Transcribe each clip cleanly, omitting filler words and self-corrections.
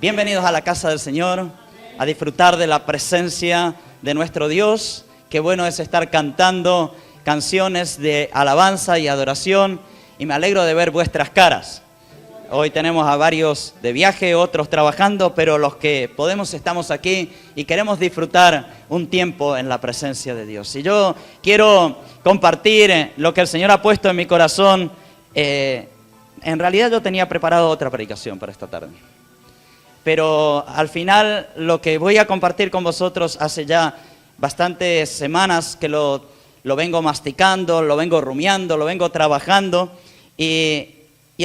Bienvenidos a la casa del Señor, a disfrutar de la presencia de nuestro Dios. Qué bueno es estar cantando canciones de alabanza y adoración, y me alegro de ver vuestras caras. Hoy tenemos a varios de viaje, otros trabajando, pero los que podemos estamos aquí y queremos disfrutar un tiempo en la presencia de Dios. Y yo quiero compartir lo que el Señor ha puesto en mi corazón. En realidad yo tenía preparado otra predicación para esta tarde, pero al final lo que voy a compartir con vosotros hace ya bastantes semanas que lo vengo masticando, lo vengo rumiando, lo vengo trabajando y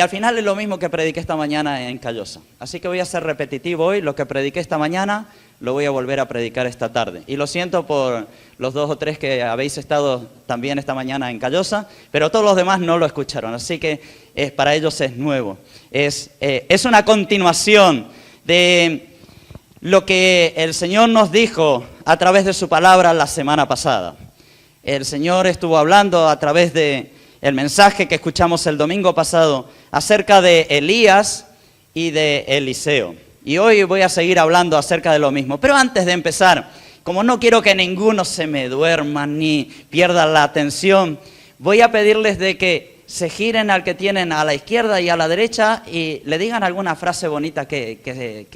al final es lo mismo que prediqué esta mañana en Callosa. Así que voy a ser repetitivo hoy. Lo que prediqué esta mañana lo voy a volver a predicar esta tarde. Y lo siento por los 2 o 3 que habéis estado también esta mañana en Callosa, pero todos los demás no lo escucharon. Así que para ellos es nuevo. Es una continuación de lo que el Señor nos dijo a través de su palabra la semana pasada. El Señor estuvo hablando a través de el mensaje que escuchamos el domingo pasado acerca de Elías y de Eliseo. Y hoy voy a seguir hablando acerca de lo mismo. Pero antes de empezar, como no quiero que ninguno se me duerma ni pierda la atención, voy a pedirles de que se giren al que tienen a la izquierda y a la derecha y le digan alguna frase bonita que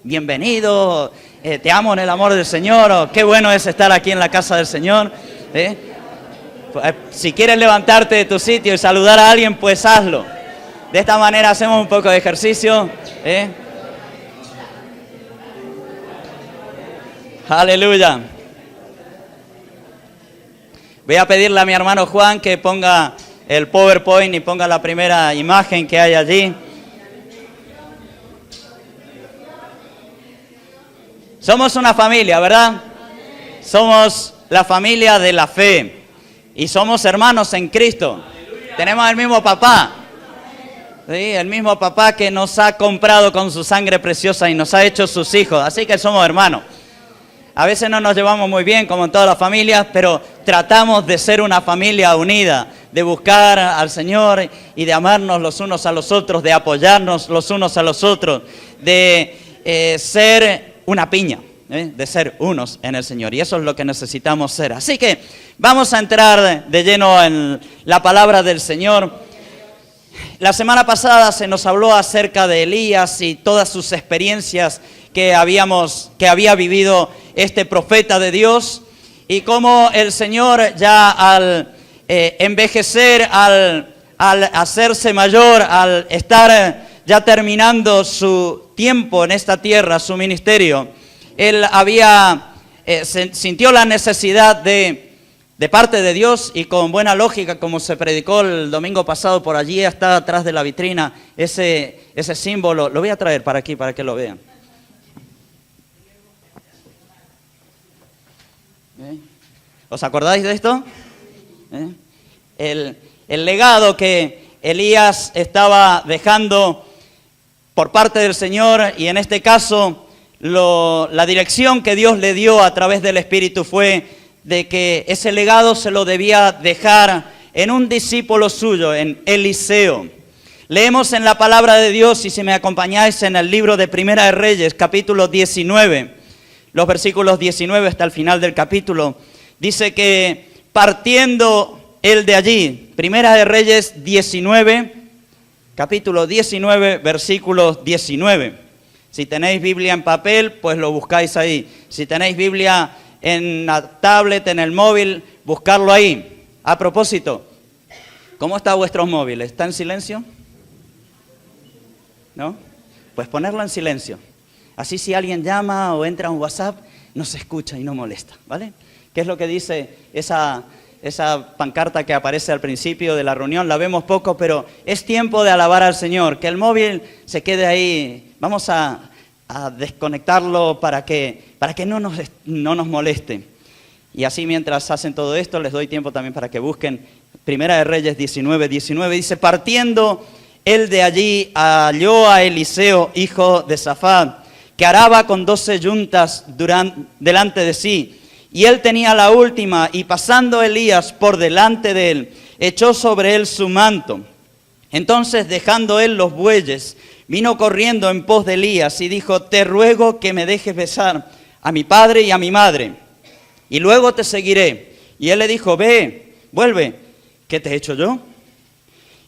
bienvenido, te amo en el amor del Señor, o qué bueno es estar aquí en la casa del Señor. Si quieres levantarte de tu sitio y saludar a alguien, pues hazlo. De esta manera hacemos un poco de ejercicio. Aleluya. Voy a pedirle a mi hermano Juan que ponga el PowerPoint y ponga la primera imagen que hay allí. Somos una familia, ¿verdad? Somos la familia de la fe y somos hermanos en Cristo. Tenemos el mismo papá, ¿sí? El mismo papá que nos ha comprado con su sangre preciosa y nos ha hecho sus hijos, así que somos hermanos. A veces no nos llevamos muy bien como en todas las familias, pero tratamos de ser una familia unida, de buscar al Señor y de amarnos los unos a los otros, de apoyarnos los unos a los otros, de ser una piña, de ser unos en el Señor. Y eso es lo que necesitamos ser. Así que vamos a entrar de lleno en la palabra del Señor. La semana pasada se nos habló acerca de Elías y todas sus experiencias que había vivido este profeta de Dios, y cómo el Señor ya al envejecer, al hacerse mayor, al estar ya terminando su tiempo en esta tierra, su ministerio, él sintió la necesidad de parte de Dios, y con buena lógica, como se predicó el domingo pasado, por allí está atrás de la vitrina ese símbolo. Lo voy a traer para aquí para que lo vean. ¿Os acordáis de esto? El legado que Elías estaba dejando por parte del Señor, y en este caso la dirección que Dios le dio a través del Espíritu fue de que ese legado se lo debía dejar en un discípulo suyo, en Eliseo. Leemos en la palabra de Dios, y si me acompañáis en el libro de Primera de Reyes, capítulo 19, los versículos 19 hasta el final del capítulo, dice que partiendo él de allí, Primera de Reyes 19, capítulo 19, versículos 19. Si tenéis Biblia en papel, pues lo buscáis ahí. Si tenéis Biblia en la tablet, en el móvil, buscarlo ahí. A propósito, ¿cómo está vuestro móvil? ¿Está en silencio? ¿No? Pues ponerlo en silencio. Así si alguien llama o entra a un WhatsApp, no se escucha y no molesta, ¿vale? ¿Qué es lo que dice esa pancarta que aparece al principio de la reunión? La vemos poco, pero es tiempo de alabar al Señor. Que el móvil se quede ahí. Vamos a desconectarlo para que no nos moleste. Y así, mientras hacen todo esto, les doy tiempo también para que busquen Primera de Reyes 19. Dice, partiendo él de allí, halló a Eliseo, hijo de Safat, que araba con 12 yuntas delante de sí, y él tenía la última, y pasando Elías por delante de él, echó sobre él su manto. Entonces, dejando él los bueyes, vino corriendo en pos de Elías y dijo: te ruego que me dejes besar a mi padre y a mi madre, y luego te seguiré. Y él le dijo: ve, vuelve, ¿qué te he hecho yo?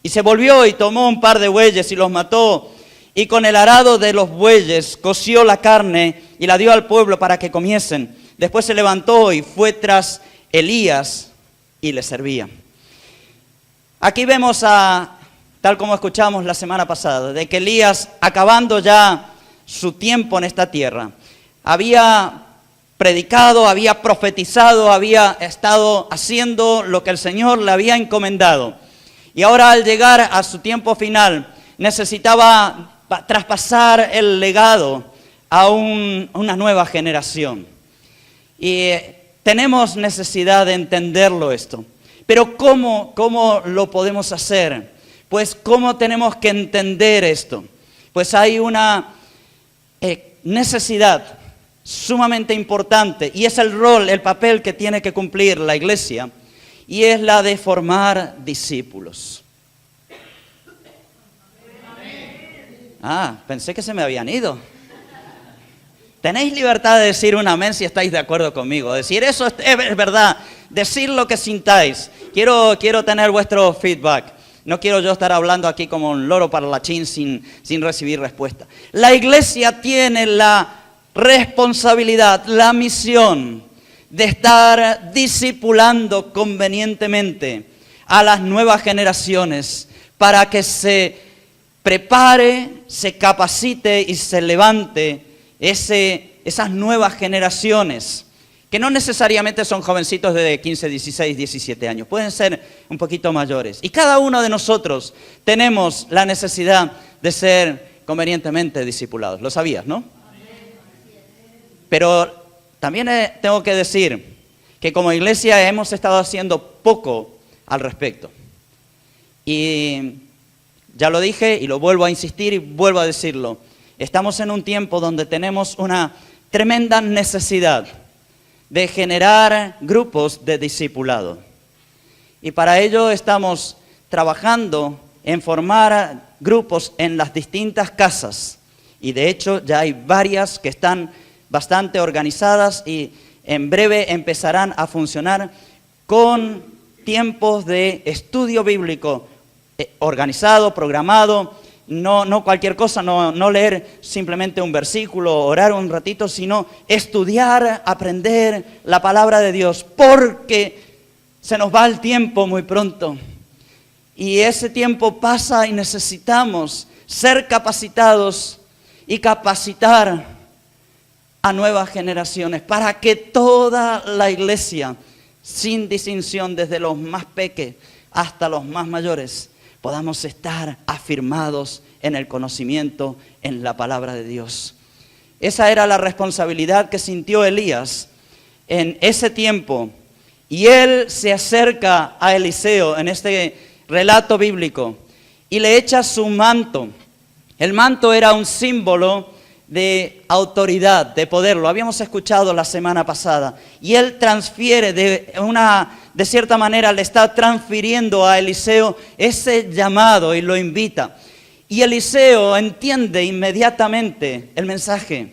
Y se volvió y tomó un par de bueyes y los mató, y con el arado de los bueyes coció la carne y la dio al pueblo para que comiesen. Después se levantó y fue tras Elías y le servía. Aquí vemos tal como escuchamos la semana pasada, de que Elías, acabando ya su tiempo en esta tierra, había predicado, había profetizado, había estado haciendo lo que el Señor le había encomendado. Y ahora, al llegar a su tiempo final, necesitaba traspasar el legado a una nueva generación. Y tenemos necesidad de entenderlo esto. Pero ¿cómo lo podemos hacer? Pues ¿cómo tenemos que entender esto? Pues hay una necesidad sumamente importante, y es el rol, el papel que tiene que cumplir la iglesia, y es la de formar discípulos. Pensé que se me habían ido. Tenéis libertad de decir un amén si estáis de acuerdo conmigo. Decir eso es verdad. Decir lo que sintáis. Quiero tener vuestro feedback. No quiero yo estar hablando aquí como un loro parlachín sin recibir respuesta. La iglesia tiene la responsabilidad, la misión de estar discipulando convenientemente a las nuevas generaciones para que se prepare, se capacite y se levante esas nuevas generaciones, que no necesariamente son jovencitos de 15, 16, 17 años, pueden ser un poquito mayores. Y cada uno de nosotros tenemos la necesidad de ser convenientemente discipulados. ¿Lo sabías, no? Pero también tengo que decir que como iglesia hemos estado haciendo poco al respecto. Y ya lo dije y lo vuelvo a insistir y vuelvo a decirlo. Estamos en un tiempo donde tenemos una tremenda necesidad de generar grupos de discipulado. Y para ello estamos trabajando en formar grupos en las distintas casas. Y de hecho ya hay varias que están bastante organizadas y en breve empezarán a funcionar con tiempos de estudio bíblico organizado, programado. No cualquier cosa, no leer simplemente un versículo, orar un ratito, sino estudiar, aprender la palabra de Dios, porque se nos va el tiempo muy pronto. Y ese tiempo pasa y necesitamos ser capacitados y capacitar a nuevas generaciones para que toda la iglesia, sin distinción desde los más pequeños hasta los más mayores, podamos estar afirmados en el conocimiento, en la palabra de Dios. Esa era la responsabilidad que sintió Elías en ese tiempo. Y él se acerca a Eliseo en este relato bíblico y le echa su manto. El manto era un símbolo de autoridad, de poder. Lo habíamos escuchado la semana pasada. Y él transfiere de cierta manera, le está transfiriendo a Eliseo ese llamado y lo invita. Y Eliseo entiende inmediatamente el mensaje.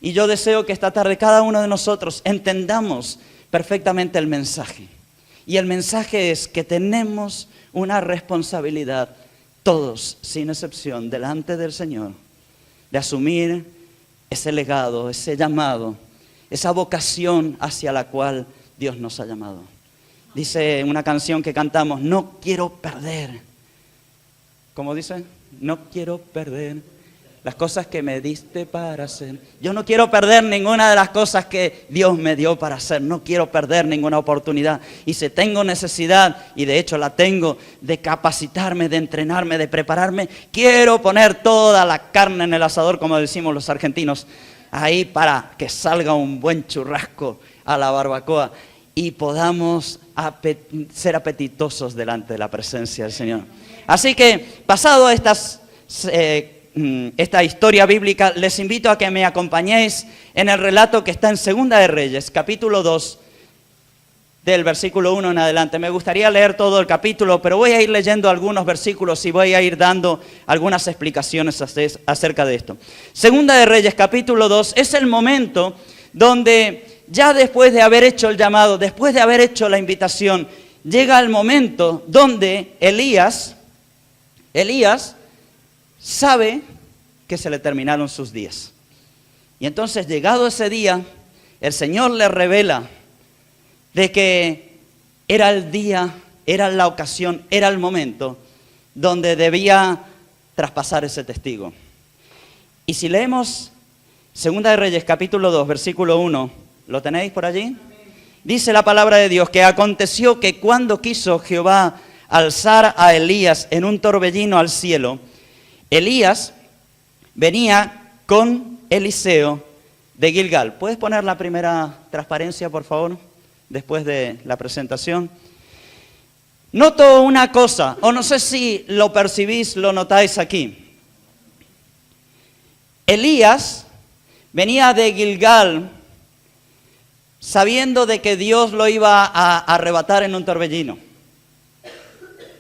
Y yo deseo que esta tarde cada uno de nosotros entendamos perfectamente el mensaje. Y el mensaje es que tenemos una responsabilidad, todos, sin excepción, delante del Señor, de asumir ese legado, ese llamado, esa vocación hacia la cual Dios nos ha llamado. Dice una canción que cantamos: no quiero perder. ¿Cómo dice? No quiero perder las cosas que me diste para hacer. Yo no quiero perder ninguna de las cosas que Dios me dio para hacer. No quiero perder ninguna oportunidad. Y si tengo necesidad, y de hecho la tengo, de capacitarme, de entrenarme, de prepararme, quiero poner toda la carne en el asador, como decimos los argentinos, ahí para que salga un buen churrasco a la barbacoa y podamos ser apetitosos delante de la presencia del Señor. Así que, pasado esta historia bíblica, les invito a que me acompañéis en el relato que está en Segunda de Reyes, capítulo 2, del versículo 1 en adelante. Me gustaría leer todo el capítulo, pero voy a ir leyendo algunos versículos y voy a ir dando algunas explicaciones acerca de esto. Segunda de Reyes, capítulo 2, es el momento donde ya después de haber hecho el llamado, después de haber hecho la invitación, llega el momento donde Elías sabe que se le terminaron sus días. Y entonces, llegado ese día, el Señor le revela de que era el día, era la ocasión, era el momento donde debía traspasar ese testigo. Y si leemos Segunda de Reyes, capítulo 2, versículo 1, ¿lo tenéis por allí? Dice la palabra de Dios que aconteció que cuando quiso Jehová alzar a Elías en un torbellino al cielo, Elías venía con Eliseo de Gilgal. ¿Puedes poner la primera transparencia, por favor? Después de la presentación. Noto una cosa, o no sé si lo percibís, lo notáis aquí. Elías venía de Gilgal sabiendo de que Dios lo iba a arrebatar en un torbellino.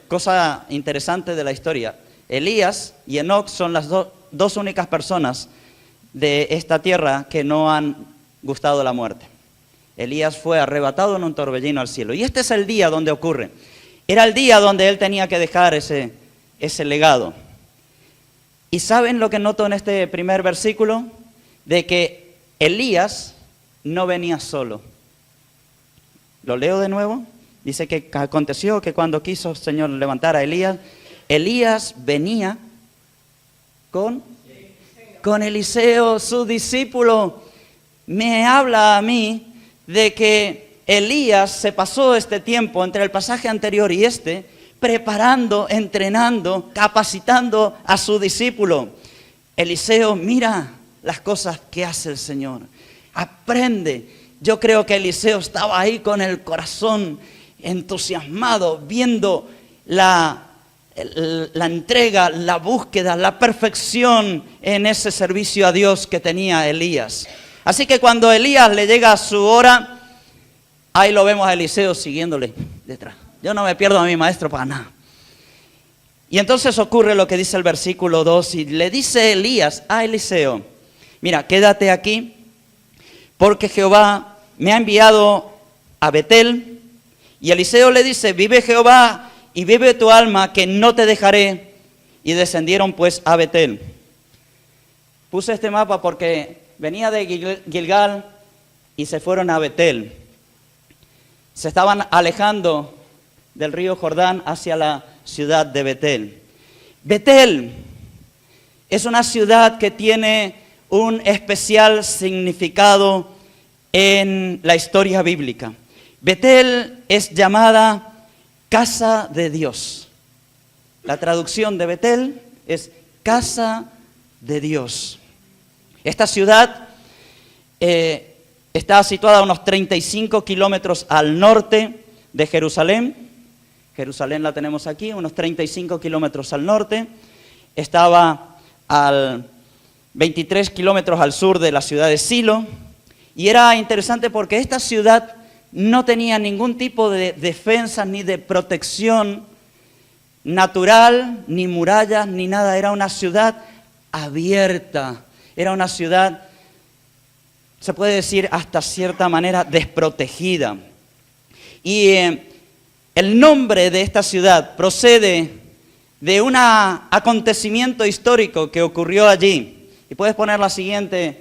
Cosa interesante de la historia. Elías y Enoc son las dos únicas personas de esta tierra que no han gustado la muerte. Elías fue arrebatado en un torbellino al cielo. Y este es el día donde ocurre. Era el día donde él tenía que dejar ese legado. ¿Y saben lo que noto en este primer versículo? De que Elías no venía solo. Lo leo de nuevo. Dice que aconteció que cuando quiso el Señor levantar a Elías, Elías venía con Eliseo, su discípulo. Me habla a mí de que Elías se pasó este tiempo entre el pasaje anterior y este, preparando, entrenando, capacitando a su discípulo. Eliseo, mira las cosas que hace el Señor. Aprende. Yo creo que Eliseo estaba ahí con el corazón entusiasmado, viendo la entrega, la búsqueda, la perfección en ese servicio a Dios que tenía Elías. Así que cuando Elías le llega a su hora, ahí lo vemos a Eliseo siguiéndole detrás. Yo no me pierdo a mi maestro para nada. Y entonces ocurre lo que dice el versículo 2, y le dice Elías a Eliseo, mira, quédate aquí, porque Jehová me ha enviado a Betel. Y Eliseo le dice, vive Jehová y vive tu alma, que no te dejaré. Y descendieron pues a Betel. Puse este mapa porque venía de Gilgal y se fueron a Betel. Se estaban alejando del río Jordán hacia la ciudad de Betel. Betel es una ciudad que tiene un especial significado en la historia bíblica. Betel es llamada casa de Dios. La traducción de Betel es casa de Dios. Esta ciudad está situada a unos 35 kilómetros al norte de Jerusalén. Jerusalén la tenemos aquí, unos 35 kilómetros al norte. Estaba al 23 kilómetros al sur de la ciudad de Silo. Y era interesante porque esta ciudad no tenía ningún tipo de defensa ni de protección natural, ni murallas, ni nada. Era una ciudad abierta. Era una ciudad, se puede decir hasta cierta manera, desprotegida. Y el nombre de esta ciudad procede de un acontecimiento histórico que ocurrió allí. Y puedes poner la siguiente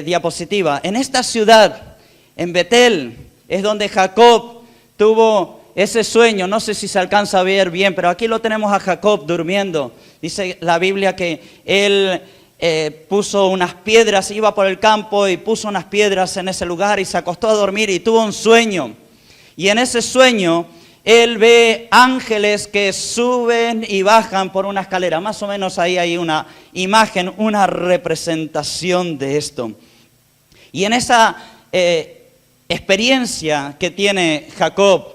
diapositiva. En esta ciudad, en Betel, es donde Jacob tuvo ese sueño. No sé si se alcanza a ver bien, pero aquí lo tenemos a Jacob durmiendo. Dice la Biblia que él puso unas piedras, iba por el campo y puso unas piedras en ese lugar y se acostó a dormir y tuvo un sueño. Y en ese sueño él ve ángeles que suben y bajan por una escalera. Más o menos ahí hay una imagen, una representación de esto. Y en esa experiencia que tiene Jacob,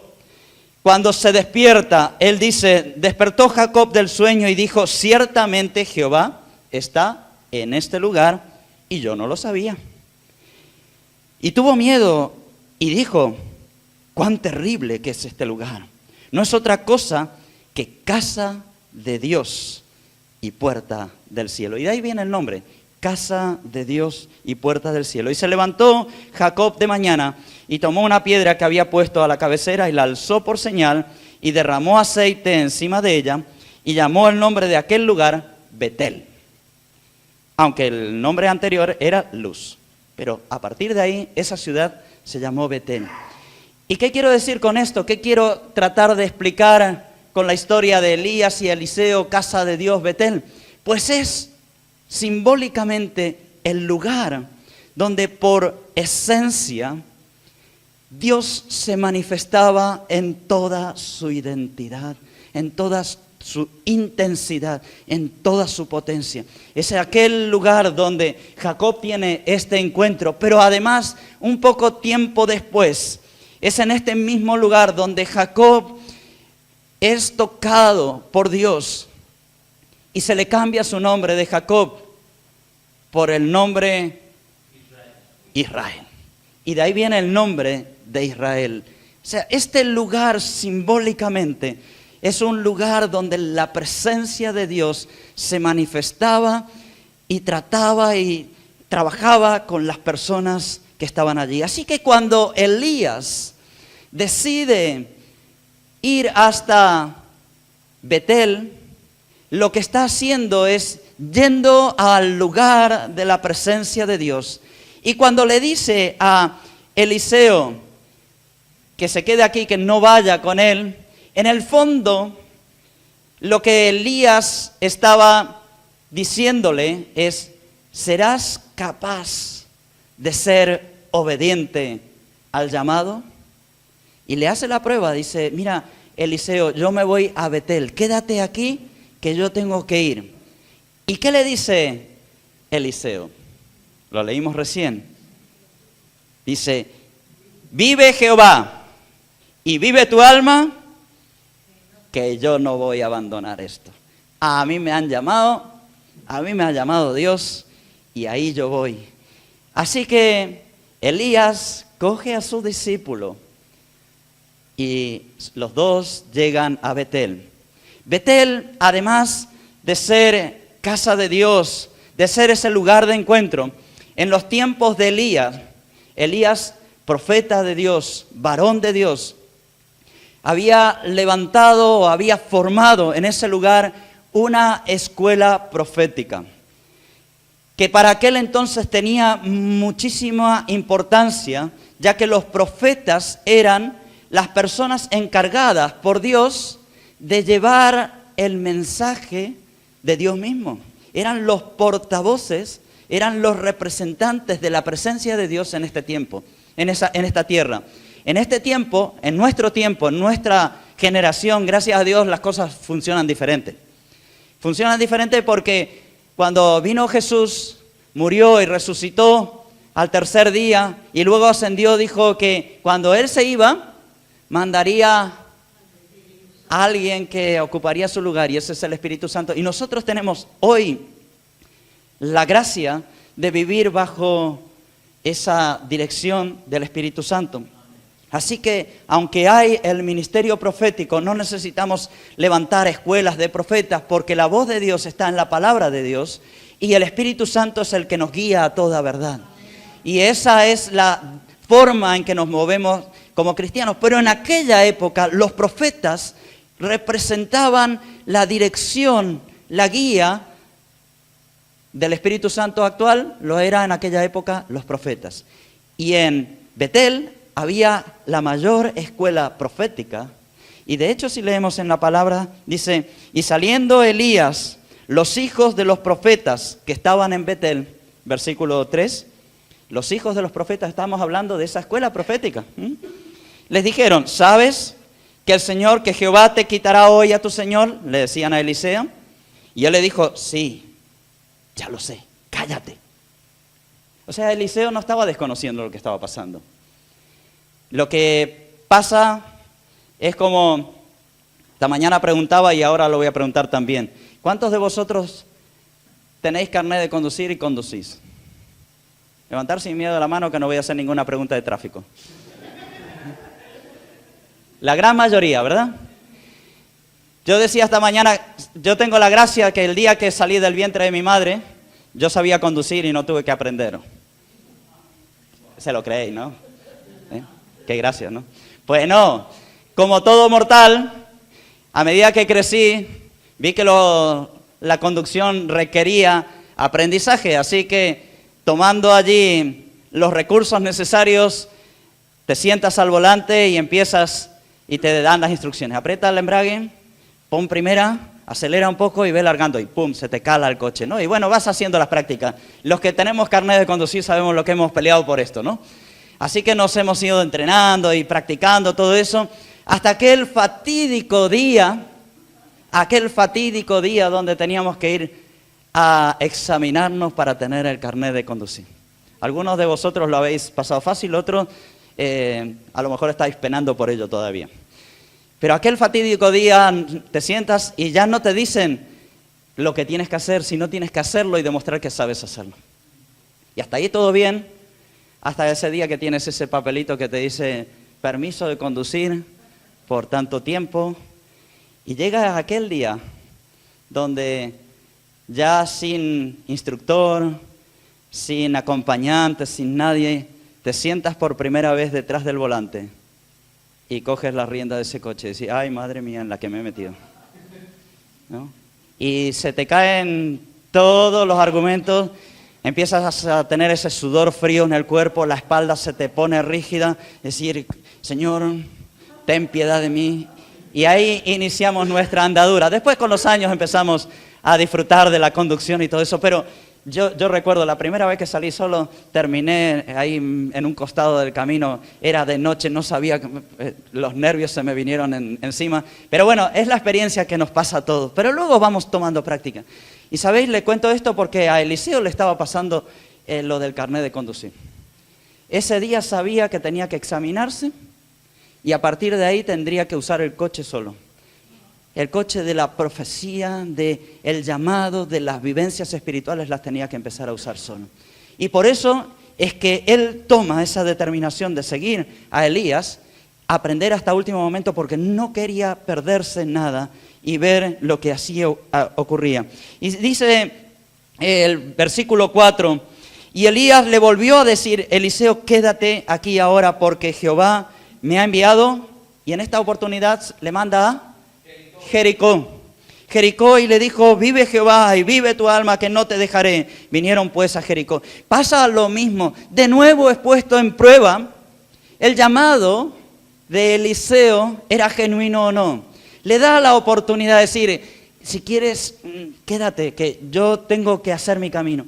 cuando se despierta, él dice, despertó Jacob del sueño y dijo, ciertamente Jehová está en este lugar y yo no lo sabía. Y tuvo miedo y dijo, cuán terrible que es este lugar. No es otra cosa que casa de Dios y puerta del cielo. Y de ahí viene el nombre, casa de Dios y puerta del cielo. Y se levantó Jacob de mañana y tomó una piedra que había puesto a la cabecera y la alzó por señal y derramó aceite encima de ella y llamó el nombre de aquel lugar Betel. Aunque el nombre anterior era Luz. Pero a partir de ahí esa ciudad se llamó Betel. ¿Y qué quiero decir con esto? ¿Qué quiero tratar de explicar con la historia de Elías y Eliseo, casa de Dios, Betel? Pues es simbólicamente el lugar donde por esencia Dios se manifestaba en toda su identidad, en toda su intensidad, en toda su potencia. Es aquel lugar donde Jacob tiene este encuentro, pero además un poco tiempo después, es en este mismo lugar donde Jacob es tocado por Dios y se le cambia su nombre de Jacob por el nombre Israel. Y de ahí viene el nombre de Israel. O sea, este lugar simbólicamente es un lugar donde la presencia de Dios se manifestaba y trataba y trabajaba con las personas que estaban allí. Así que cuando Elías decide ir hasta Betel, lo que está haciendo es yendo al lugar de la presencia de Dios. Y cuando le dice a Eliseo que se quede aquí, que no vaya con él, en el fondo lo que Elías estaba diciéndole es: ¿serás capaz de ser obediente al llamado? Y le hace la prueba, dice: mira, Eliseo, yo me voy a Betel, quédate aquí que yo tengo que ir. ¿Y qué le dice Eliseo? Lo leímos recién. Dice: vive Jehová y vive tu alma, que yo no voy a abandonar esto. A mí me han llamado, a mí me ha llamado Dios y ahí yo voy. Así que Elías coge a su discípulo y los dos llegan a Betel. Betel, además de ser casa de Dios, de ser ese lugar de encuentro, en los tiempos de Elías, profeta de Dios, varón de Dios, había levantado o había formado en ese lugar una escuela profética, que para aquel entonces tenía muchísima importancia, ya que los profetas eran las personas encargadas por Dios de llevar el mensaje de Dios mismo. Eran los portavoces, eran los representantes de la presencia de Dios en este tiempo, en esta tierra. En este tiempo, en nuestro tiempo, en nuestra generación, gracias a Dios, las cosas funcionan diferente. Funcionan diferente porque cuando vino Jesús, murió y resucitó al tercer día y luego ascendió, dijo que cuando Él se iba, mandaría a alguien que ocuparía su lugar, y ese es el Espíritu Santo. Y nosotros tenemos hoy la gracia de vivir bajo esa dirección del Espíritu Santo. Así que, aunque hay el ministerio profético, no necesitamos levantar escuelas de profetas, porque la voz de Dios está en la palabra de Dios, y el Espíritu Santo es el que nos guía a toda verdad. Y esa es la forma en que nos movemos como cristianos. Pero en aquella época los profetas representaban la dirección, la guía del Espíritu Santo actual, lo era en aquella época los profetas. Y en Betel había la mayor escuela profética. Y de hecho, si leemos en la palabra, dice: y saliendo Elías, los hijos de los profetas que estaban en Betel, versículo 3, los hijos de los profetas, estamos hablando de esa escuela profética. Les dijeron: ¿sabes que el Señor, que Jehová te quitará hoy a tu Señor? Le decían a Eliseo. Y él le dijo: sí, ya lo sé, cállate. O sea, Eliseo no estaba desconociendo lo que estaba pasando. Lo que pasa es como, esta mañana preguntaba y ahora lo voy a preguntar también: ¿cuántos de vosotros tenéis carnet de conducir y conducís? Levantar sin miedo la mano, que no voy a hacer ninguna pregunta de tráfico. La gran mayoría, ¿verdad? Yo decía esta mañana, yo tengo la gracia que el día que salí del vientre de mi madre, yo sabía conducir y no tuve que aprender. Se lo creéis, ¿no? Qué gracia, ¿no? Pues no, como todo mortal, a medida que crecí, vi que la conducción requería aprendizaje, así que tomando allí los recursos necesarios, te sientas al volante y empiezas y te dan las instrucciones. Aprieta el embrague, pon primera, acelera un poco y ve largando y ¡pum! Se te cala el coche, ¿no? Y bueno, vas haciendo las prácticas. Los que tenemos carnet de conducir sabemos lo que hemos peleado por esto, ¿no? Así que nos hemos ido entrenando y practicando todo eso hasta aquel fatídico día donde teníamos que ir a examinarnos para tener el carnet de conducir. Algunos de vosotros lo habéis pasado fácil, otros a lo mejor estáis penando por ello todavía. Pero aquel fatídico día te sientas y ya no te dicen lo que tienes que hacer, sino tienes que hacerlo y demostrar que sabes hacerlo. Y hasta ahí todo bien, hasta ese día que tienes ese papelito que te dice permiso de conducir por tanto tiempo. Y llega aquel día donde ya sin instructor, sin acompañante, sin nadie, te sientas por primera vez detrás del volante y coges la rienda de ese coche y dices, ay, madre mía, en la que me he metido, ¿no? Y se te caen todos los argumentos, empiezas a tener ese sudor frío en el cuerpo, la espalda se te pone rígida, decir, Señor, ten piedad de mí. Y ahí iniciamos nuestra andadura. Después con los años empezamos a disfrutar de la conducción y todo eso, pero yo recuerdo la primera vez que salí solo, terminé ahí en un costado del camino, era de noche, no sabía, los nervios se me vinieron encima, pero bueno, es la experiencia que nos pasa a todos, pero luego vamos tomando práctica. Y sabéis, le cuento esto porque a Eliseo le estaba pasando lo del carnet de conducir. Ese día sabía que tenía que examinarse y a partir de ahí tendría que usar el coche solo. El coche de la profecía, del llamado, de las vivencias espirituales las tenía que empezar a usar solo. Y por eso es que él toma esa determinación de seguir a Elías, aprender hasta último momento porque no quería perderse nada y ver lo que así ocurría. Y dice el versículo 4, y Elías le volvió a decir, Eliseo, quédate aquí ahora porque Jehová me ha enviado, y en esta oportunidad le manda a Jericó, y le dijo, vive Jehová y vive tu alma que no te dejaré. Vinieron pues a Jericó. Pasa lo mismo, de nuevo es puesto en prueba el llamado de Eliseo, era genuino o no. Le da la oportunidad de decir, si quieres, quédate, que yo tengo que hacer mi camino.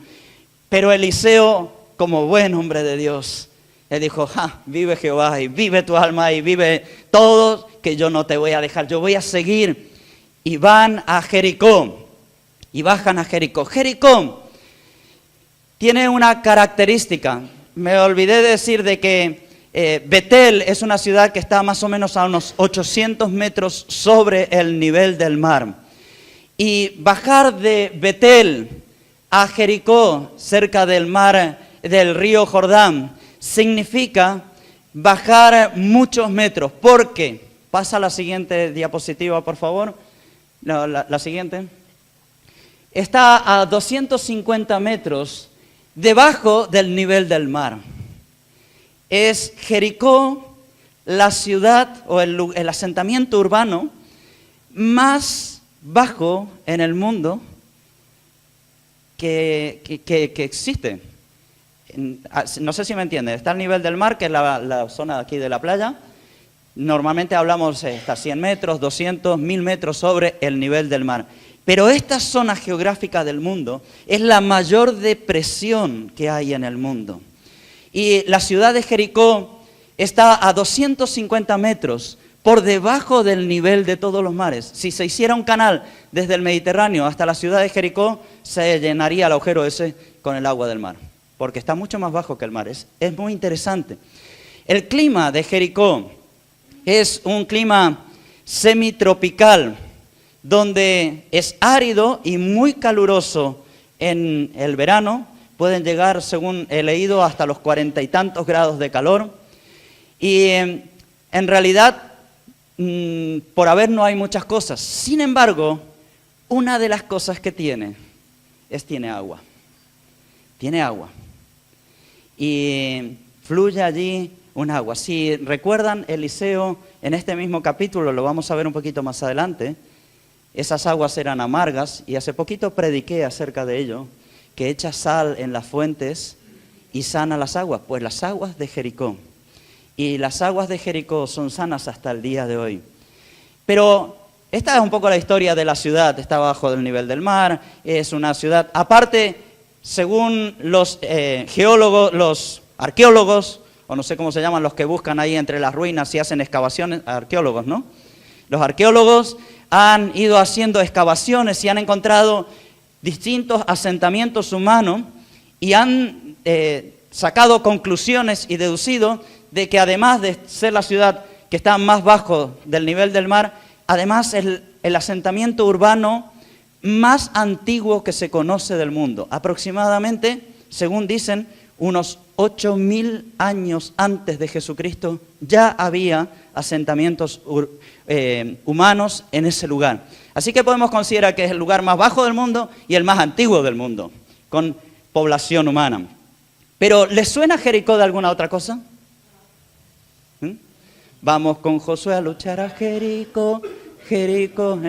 Pero Eliseo, como buen hombre de Dios, le dijo, vive Jehová y vive tu alma y vive todo, que yo no te voy a dejar, yo voy a seguir. Y van a Jericó, y bajan a Jericó. Jericó tiene una característica, me olvidé de decir de que Betel es una ciudad que está más o menos a unos 800 metros sobre el nivel del mar. Y bajar de Betel a Jericó, cerca del mar, del río Jordán, significa bajar muchos metros, porque, pasa la siguiente diapositiva, por favor, no, la siguiente, está a 250 metros debajo del nivel del mar. Es Jericó la ciudad o el asentamiento urbano más bajo en el mundo que existe. No sé si me entienden, está al nivel del mar, que es la zona aquí de la playa. Normalmente hablamos hasta 100 metros, 200, 1000 metros sobre el nivel del mar. Pero esta zona geográfica del mundo es la mayor depresión que hay en el mundo. Y la ciudad de Jericó está a 250 metros por debajo del nivel de todos los mares. Si se hiciera un canal desde el Mediterráneo hasta la ciudad de Jericó, se llenaría el agujero ese con el agua del mar, porque está mucho más bajo que el mar. Es muy interesante. El clima de Jericó es un clima semitropical, donde es árido y muy caluroso en el verano. Pueden llegar, según he leído, hasta los 40 y tantos grados de calor. Y en realidad por haber no hay muchas cosas. Sin embargo, una de las cosas que tiene agua. Tiene agua. Y fluye allí un agua. Si recuerdan, Eliseo, en este mismo capítulo, lo vamos a ver un poquito más adelante, esas aguas eran amargas y hace poquito prediqué acerca de ello, que echa sal en las fuentes y sana las aguas, pues las aguas de Jericó. Y las aguas de Jericó son sanas hasta el día de hoy. Pero esta es un poco la historia de la ciudad, está bajo del nivel del mar, es una ciudad, aparte, según los geólogos, los arqueólogos, o no sé cómo se llaman los que buscan ahí entre las ruinas y hacen excavaciones, arqueólogos, ¿no? Los arqueólogos han ido haciendo excavaciones y han encontrado distintos asentamientos humanos y han sacado conclusiones y deducido de que además de ser la ciudad que está más bajo del nivel del mar, además el asentamiento urbano más antiguo que se conoce del mundo. Aproximadamente, según dicen, unos 8.000 años antes de Jesucristo ya había asentamientos humanos en ese lugar. Así que podemos considerar que es el lugar más bajo del mundo y el más antiguo del mundo, con población humana. Pero, ¿les suena Jericó de alguna otra cosa? Vamos con Josué a luchar a Jericó, Jericó,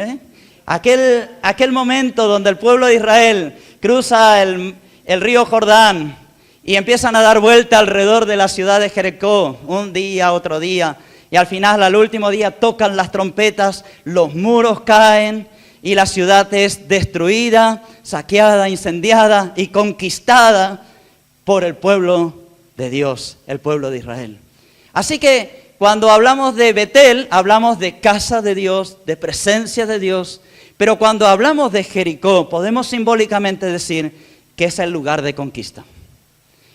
Aquel momento donde el pueblo de Israel cruza el río Jordán y empiezan a dar vuelta alrededor de la ciudad de Jericó, un día, otro día, y al final, al último día, tocan las trompetas, los muros caen y la ciudad es destruida, saqueada, incendiada y conquistada por el pueblo de Dios, el pueblo de Israel. Así que cuando hablamos de Betel, hablamos de casa de Dios, de presencia de Dios, pero cuando hablamos de Jericó, podemos simbólicamente decir que es el lugar de conquista.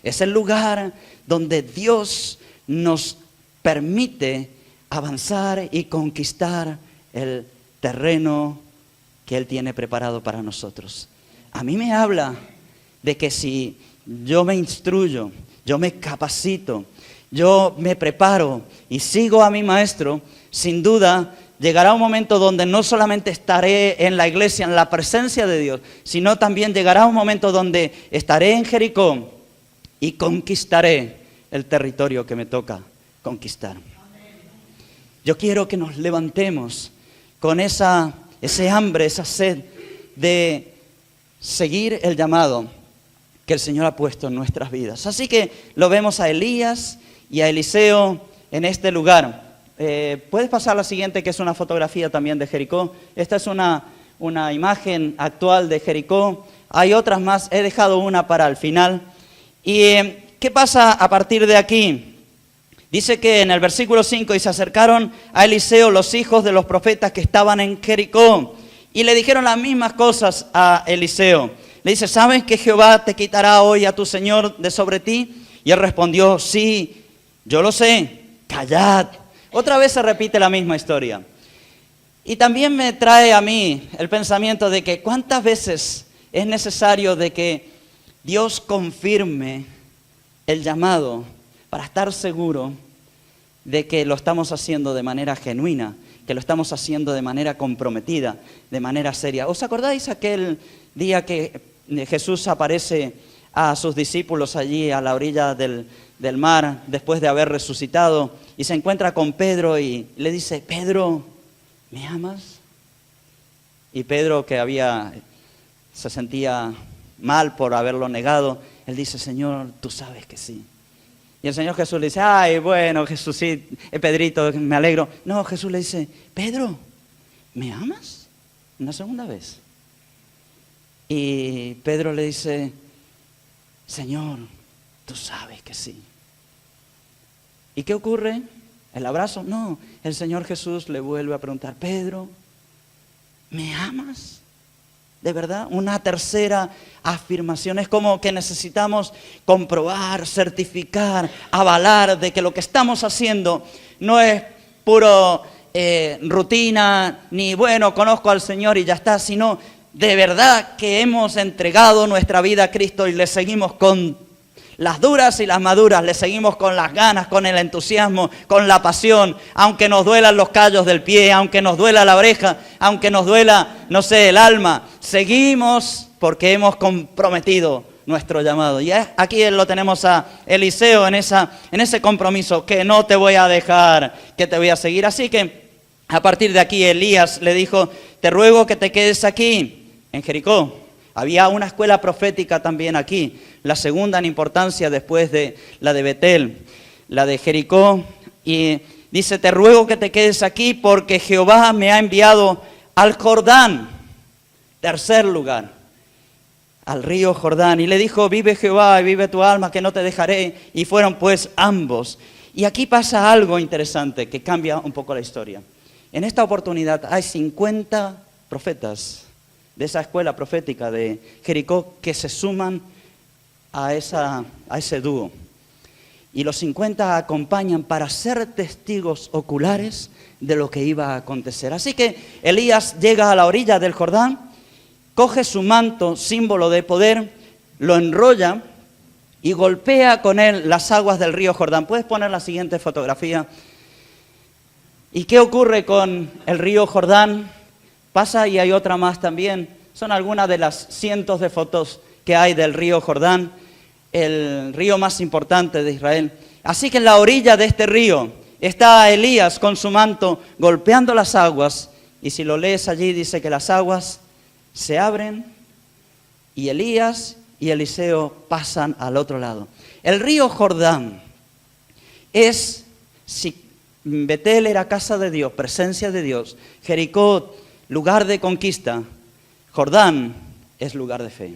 Es el lugar donde Dios nos permite avanzar y conquistar el terreno que Él tiene preparado para nosotros. A mí me habla de que si yo me instruyo, yo me capacito, yo me preparo y sigo a mi maestro, sin duda llegará un momento donde no solamente estaré en la iglesia, en la presencia de Dios, sino también llegará un momento donde estaré en Jericó y conquistaré el territorio que me toca conquistar. Yo quiero que nos levantemos con ese hambre, esa sed de seguir el llamado que el Señor ha puesto en nuestras vidas. Así que lo vemos a Elías y a Eliseo en este lugar. Puedes pasar a la siguiente, que es una fotografía también de Jericó. Esta es una imagen actual de Jericó. Hay otras más, he dejado una para el final. ¿Y qué pasa a partir de aquí? Dice que en el versículo 5, y se acercaron a Eliseo los hijos de los profetas que estaban en Jericó, y le dijeron las mismas cosas a Eliseo. Le dice, ¿sabes que Jehová te quitará hoy a tu señor de sobre ti? Y él respondió, sí, yo lo sé, callad. Otra vez se repite la misma historia. Y también me trae a mí el pensamiento de que cuántas veces es necesario de que Dios confirme el llamado para estar seguro de que lo estamos haciendo de manera genuina, que lo estamos haciendo de manera comprometida, de manera seria. ¿Os acordáis aquel día que Jesús aparece a sus discípulos allí a la orilla del mar después de haber resucitado y se encuentra con Pedro y le dice, Pedro, ¿me amas? Y Pedro, que se sentía mal por haberlo negado, él dice, Señor, tú sabes que sí. Y el Señor Jesús le dice, ay, bueno, Jesús, sí, Pedrito, me alegro. No, Jesús le dice, Pedro, ¿me amas? Una segunda vez. Y Pedro le dice, Señor, tú sabes que sí. ¿Y qué ocurre? ¿El abrazo? No, el Señor Jesús le vuelve a preguntar, Pedro, ¿me amas? ¿De verdad? Una tercera afirmación. Es como que necesitamos comprobar, certificar, avalar de que lo que estamos haciendo no es puro rutina, ni bueno, conozco al Señor y ya está, sino de verdad que hemos entregado nuestra vida a Cristo y le seguimos las duras y las maduras, le seguimos con las ganas, con el entusiasmo, con la pasión, aunque nos duelan los callos del pie, aunque nos duela la oreja, aunque nos duela, no sé, el alma. Seguimos porque hemos comprometido nuestro llamado. Y aquí lo tenemos a Eliseo en ese compromiso, que no te voy a dejar, que te voy a seguir. Así que a partir de aquí Elías le dijo, te ruego que te quedes aquí, en Jericó. Había una escuela profética también aquí, la segunda en importancia después de la de Betel, la de Jericó. Y dice, te ruego que te quedes aquí porque Jehová me ha enviado al Jordán, tercer lugar, al río Jordán. Y le dijo, vive Jehová y vive tu alma, que no te dejaré. Y fueron pues ambos. Y aquí pasa algo interesante que cambia un poco la historia. En esta oportunidad hay 50 profetas de esa escuela profética de Jericó que se suman a ese dúo. Y los 50 acompañan para ser testigos oculares de lo que iba a acontecer. Así que Elías llega a la orilla del Jordán, coge su manto, símbolo de poder, lo enrolla y golpea con él las aguas del río Jordán. ¿Puedes poner la siguiente fotografía? ¿Y qué ocurre con el río Jordán? Pasa y hay otra más también. Son algunas de las cientos de fotos que hay del río Jordán, el río más importante de Israel. Así que en la orilla de este río está Elías con su manto golpeando las aguas. Y si lo lees allí dice que las aguas se abren y Elías y Eliseo pasan al otro lado. El río Jordán es, si Betel era casa de Dios, presencia de Dios, Jericó, lugar de conquista, Jordán es lugar de fe.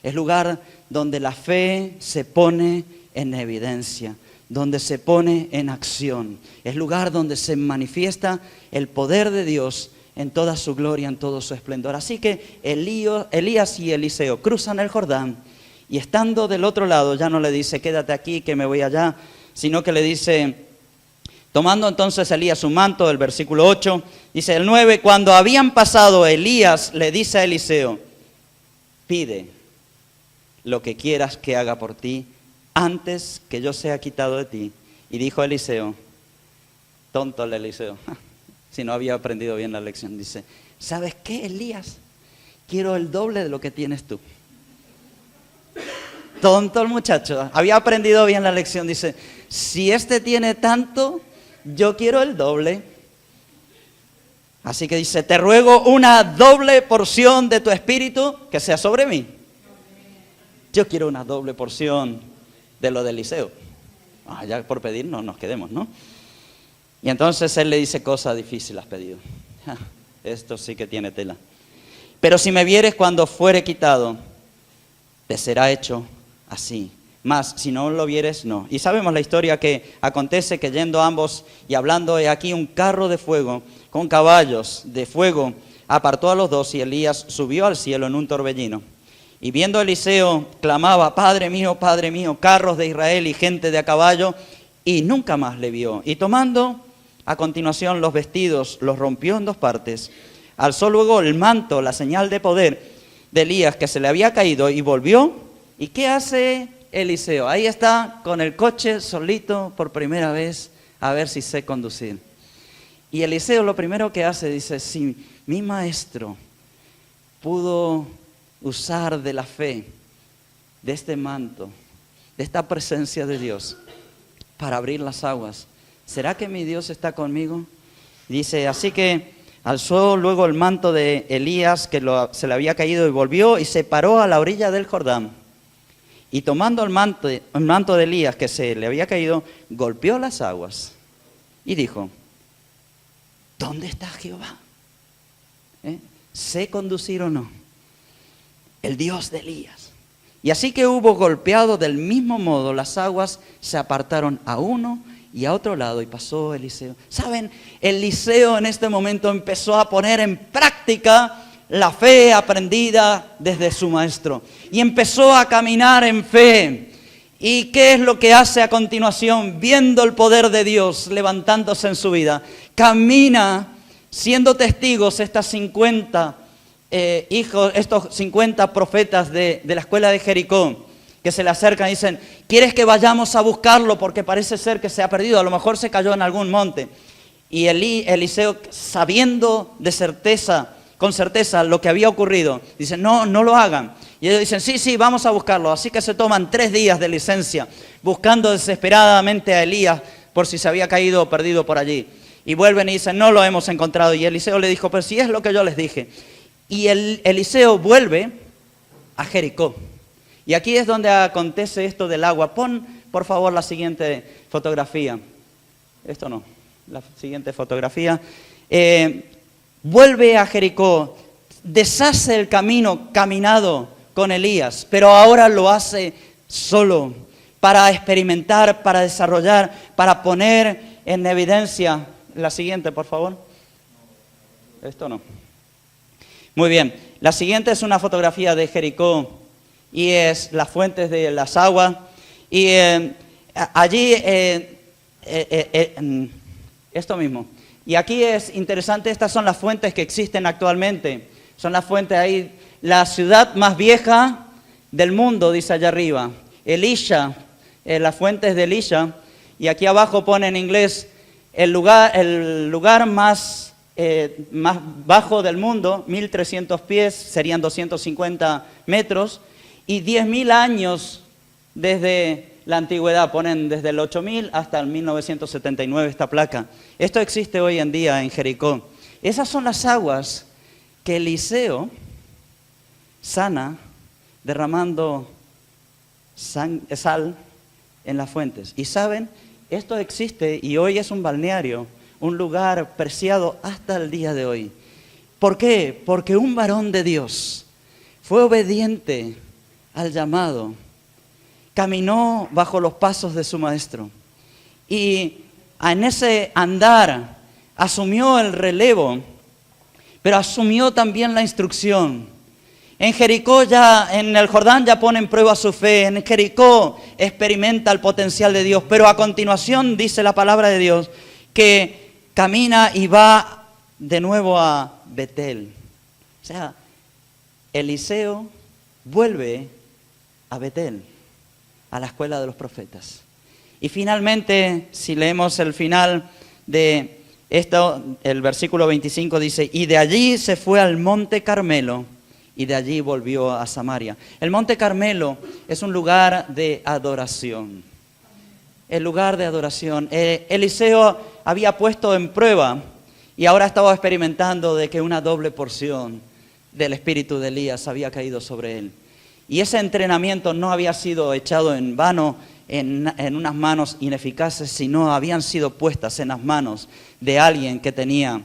Es lugar donde la fe se pone en evidencia, donde se pone en acción. Es lugar donde se manifiesta el poder de Dios en toda su gloria, en todo su esplendor. Así que Elías y Eliseo cruzan el Jordán y estando del otro lado ya no le dice, quédate aquí que me voy allá, sino que le dice, tomando entonces Elías su manto, el versículo 8, dice el 9, cuando habían pasado, Elías le dice a Eliseo, pide lo que quieras que haga por ti antes que yo sea quitado de ti. Y dijo Eliseo, tonto el Eliseo, si no había aprendido bien la lección, dice, ¿sabes qué, Elías? Quiero el doble de lo que tienes tú. Tonto el muchacho, había aprendido bien la lección, dice, si este tiene tanto, yo quiero el doble. Así que dice, te ruego una doble porción de tu espíritu que sea sobre mí. Yo quiero una doble porción de lo de Eliseo. Ya por pedir no nos quedemos, ¿no? Y entonces él le dice, cosa difícil has pedido. Esto sí que tiene tela. Pero si me vieres cuando fuere quitado, te será hecho así. Mas si no lo vieres, no. Y sabemos la historia que acontece que yendo ambos y hablando, he aquí un carro de fuego con caballos de fuego apartó a los dos y Elías subió al cielo en un torbellino. Y viendo a Eliseo, clamaba, Padre mío, carros de Israel y gente de a caballo, y nunca más le vio. Y tomando a continuación los vestidos, los rompió en dos partes. Alzó luego el manto, la señal de poder de Elías que se le había caído, y volvió. ¿Y qué hace Eliseo? Ahí está con el coche solito por primera vez, a ver si sé conducir. Y Eliseo lo primero que hace, dice, si mi maestro pudo usar de la fe, de este manto, de esta presencia de Dios, para abrir las aguas, ¿será que mi Dios está conmigo? Dice, así que alzó luego el manto de Elías, que se le había caído, y volvió y se paró a la orilla del Jordán. Y tomando el manto de Elías, que se le había caído, golpeó las aguas y dijo, ¿dónde está Jehová? ¿Sé conducir o no? El Dios de Elías. Y así que hubo golpeado del mismo modo, las aguas se apartaron a uno y a otro lado, y pasó Eliseo. ¿Saben? Eliseo en este momento empezó a poner en práctica la fe aprendida desde su maestro. Y empezó a caminar en fe. ¿Y qué es lo que hace a continuación? Viendo el poder de Dios levantándose en su vida, camina siendo testigos estos 50 profetas de la escuela de Jericó, que se le acercan y dicen, ¿quieres que vayamos a buscarlo? Porque parece ser que se ha perdido, a lo mejor se cayó en algún monte. Y Eliseo, sabiendo con certeza lo que había ocurrido, dice, no lo hagan. Y ellos dicen, sí, vamos a buscarlo. Así que se toman 3 días de licencia, buscando desesperadamente a Elías por si se había caído o perdido por allí. Y vuelven y dicen, no lo hemos encontrado. Y Eliseo le dijo, pero si es lo que yo les dije. Y Eliseo vuelve a Jericó. Y aquí es donde acontece esto del agua. Pon, por favor, la siguiente fotografía. Esto no, la siguiente fotografía. Vuelve a Jericó, deshace el camino caminado con Elías, pero ahora lo hace solo, para experimentar, para desarrollar, para poner en evidencia. La siguiente, por favor. Esto no. Muy bien. La siguiente es una fotografía de Jericó y es las fuentes de las aguas. Y allí, esto mismo. Y aquí es interesante, estas son las fuentes que existen actualmente. Son las fuentes ahí, la ciudad más vieja del mundo, dice allá arriba. Elisha, las fuentes de Elisha. Y aquí abajo pone en inglés el lugar más bajo del mundo, 1.300 pies, serían 250 metros. Y 10.000 años desde la antigüedad, ponen desde el 8.000 hasta el 1979 esta placa. Esto existe hoy en día en Jericó. Esas son las aguas que Eliseo sana derramando sal en las fuentes. Y saben, esto existe y hoy es un balneario, un lugar preciado hasta el día de hoy. ¿Por qué? Porque un varón de Dios fue obediente al llamado, caminó bajo los pasos de su maestro y en ese andar asumió el relevo, pero asumió también la instrucción. En Jericó en el Jordán ya pone en prueba su fe, en Jericó experimenta el potencial de Dios, pero a continuación dice la palabra de Dios que camina y va de nuevo a Betel. O sea, Eliseo vuelve a Betel, a la escuela de los profetas. Y finalmente, si leemos el final de esto, el versículo 25 dice, y de allí se fue al monte Carmelo, y de allí volvió a Samaria. El monte Carmelo es un lugar de adoración. El lugar de adoración. Eliseo había puesto en prueba y ahora estaba experimentando de que una doble porción del espíritu de Elías había caído sobre él. Y ese entrenamiento no había sido echado en vano en unas manos ineficaces, sino habían sido puestas en las manos de alguien que tenía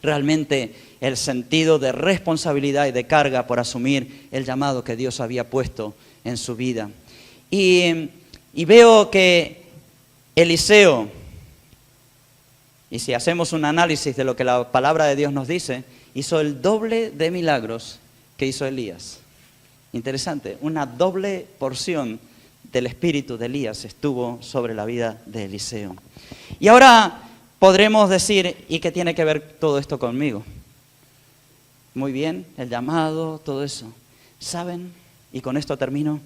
realmente el sentido de responsabilidad y de carga por asumir el llamado que Dios había puesto en su vida. Y veo que Eliseo, y si hacemos un análisis de lo que la palabra de Dios nos dice, hizo el doble de milagros que hizo Elías. Interesante, una doble porción del espíritu de Elías estuvo sobre la vida de Eliseo. Y ahora podremos decir, ¿y qué tiene que ver todo esto conmigo? Muy bien, el llamado, todo eso. ¿Saben? Y con esto termino.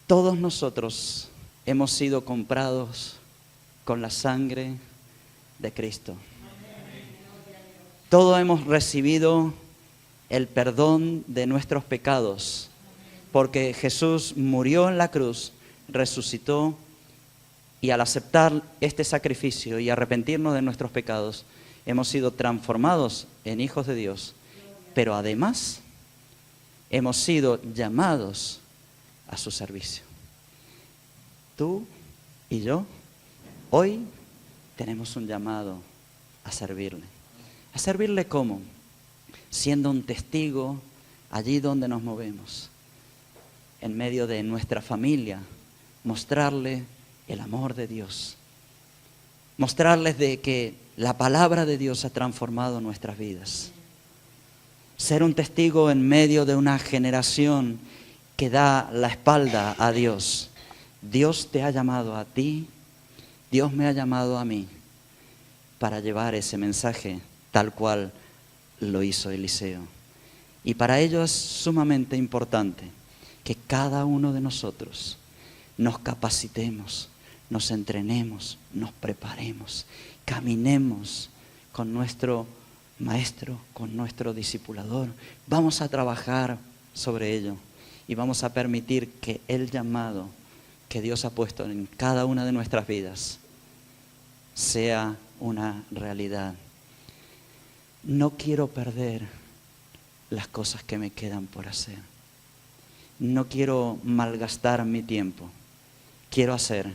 Todos nosotros hemos sido comprados con la sangre de Cristo. Todos hemos recibido el perdón de nuestros pecados, porque Jesús murió en la cruz, resucitó, y al aceptar este sacrificio y arrepentirnos de nuestros pecados, hemos sido transformados en hijos de Dios, pero además hemos sido llamados a su servicio. Tú y yo hoy tenemos un llamado a servirle. ¿A servirle cómo? Siendo un testigo allí donde nos movemos, en medio de nuestra familia, mostrarle el amor de Dios, mostrarles de que la palabra de Dios ha transformado nuestras vidas. Ser un testigo en medio de una generación que da la espalda a Dios. Dios te ha llamado a ti, Dios me ha llamado a mí para llevar ese mensaje tal cual lo hizo Eliseo. Y para ello es sumamente importante que cada uno de nosotros nos capacitemos, nos entrenemos, nos preparemos, caminemos con nuestro maestro, con nuestro discipulador. Vamos a trabajar sobre ello y vamos a permitir que el llamado que Dios ha puesto en cada una de nuestras vidas sea una realidad. No quiero perder las cosas que me quedan por hacer. No quiero malgastar mi tiempo. Quiero hacer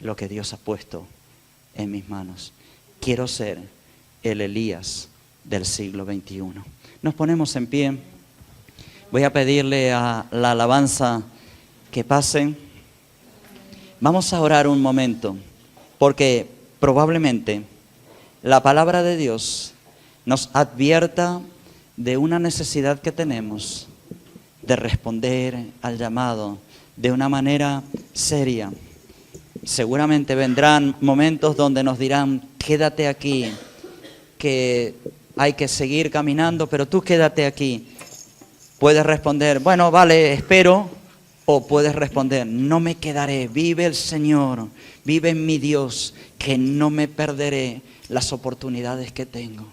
lo que Dios ha puesto en mis manos. Quiero ser el Elías del siglo XXI. Nos ponemos en pie. Voy a pedirle a la alabanza que pasen. Vamos a orar un momento, porque probablemente la palabra de Dios nos advierta de una necesidad que tenemos de responder al llamado de una manera seria. Seguramente vendrán momentos donde nos dirán, quédate aquí, que hay que seguir caminando, pero tú quédate aquí. Puedes responder, bueno, vale, espero, o puedes responder, no me quedaré, vive el Señor, vive mi Dios, que no me perderé las oportunidades que tengo.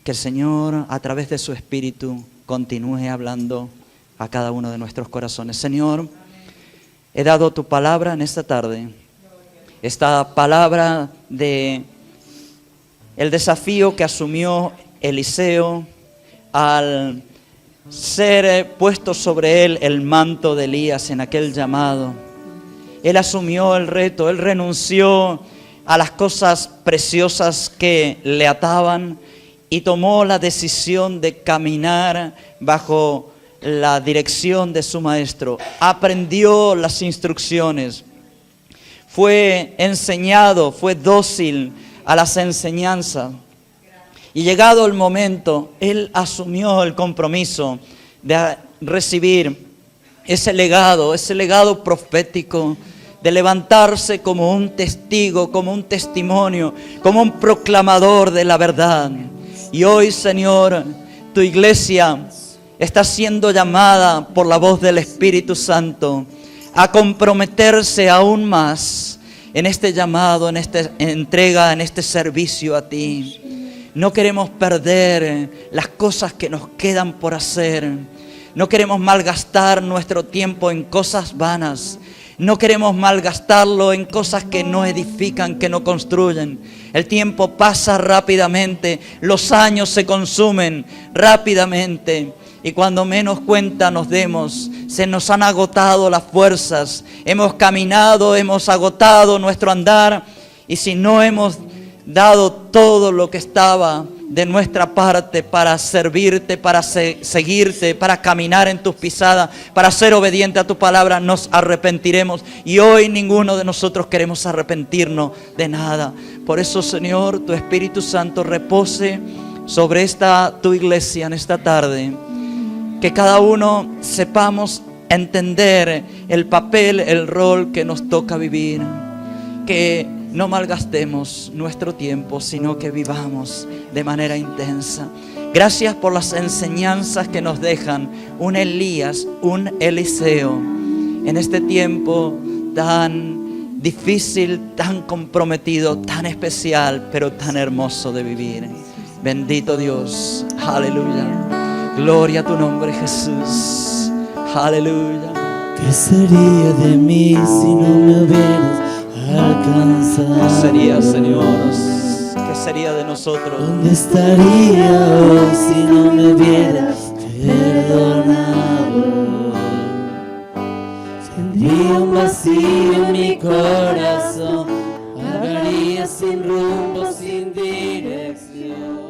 Que el Señor, a través de su Espíritu, continúe hablando a cada uno de nuestros corazones. Señor, he dado tu palabra en esta tarde, esta palabra de el desafío que asumió Eliseo al ser puesto sobre él el manto de Elías en aquel llamado. Él asumió el reto, él renunció a las cosas preciosas que le ataban y tomó la decisión de caminar bajo la dirección de su maestro. Aprendió las instrucciones, fue enseñado, fue dócil a las enseñanzas. Y llegado el momento, él asumió el compromiso de recibir ese legado profético, de levantarse como un testigo, como un testimonio, como un proclamador de la verdad. Y hoy, Señor, tu iglesia está siendo llamada por la voz del Espíritu Santo a comprometerse aún más en este llamado, en esta entrega, en este servicio a ti. No queremos perder las cosas que nos quedan por hacer. No queremos malgastar nuestro tiempo en cosas vanas. No queremos malgastarlo en cosas que no edifican, que no construyen. El tiempo pasa rápidamente, los años se consumen rápidamente. Y cuando menos cuenta nos demos, se nos han agotado las fuerzas. Hemos caminado, hemos agotado nuestro andar. Y si no hemos dado todo lo que estaba de nuestra parte para servirte, para seguirte, para caminar en tus pisadas, para ser obediente a tu palabra, nos arrepentiremos. Y hoy ninguno de nosotros queremos arrepentirnos de nada. Por eso, Señor, tu Espíritu Santo repose sobre tu iglesia en esta tarde. Que cada uno sepamos entender el papel, el rol que nos toca vivir. Que no malgastemos nuestro tiempo, sino que vivamos de manera intensa. Gracias por las enseñanzas que nos dejan un Elías, un Eliseo, en este tiempo tan difícil, tan comprometido, tan especial, pero tan hermoso de vivir. Bendito Dios, aleluya. Gloria a tu nombre, Jesús, aleluya. ¿Qué sería de mí si no me hubieras alcanzado? ¿Qué sería, Señor? ¿Qué sería de nosotros? ¿Dónde estaría hoy si no me hubieras perdonado? Tendría un vacío en mi corazón, vagaría sin rumbo, sin dirección.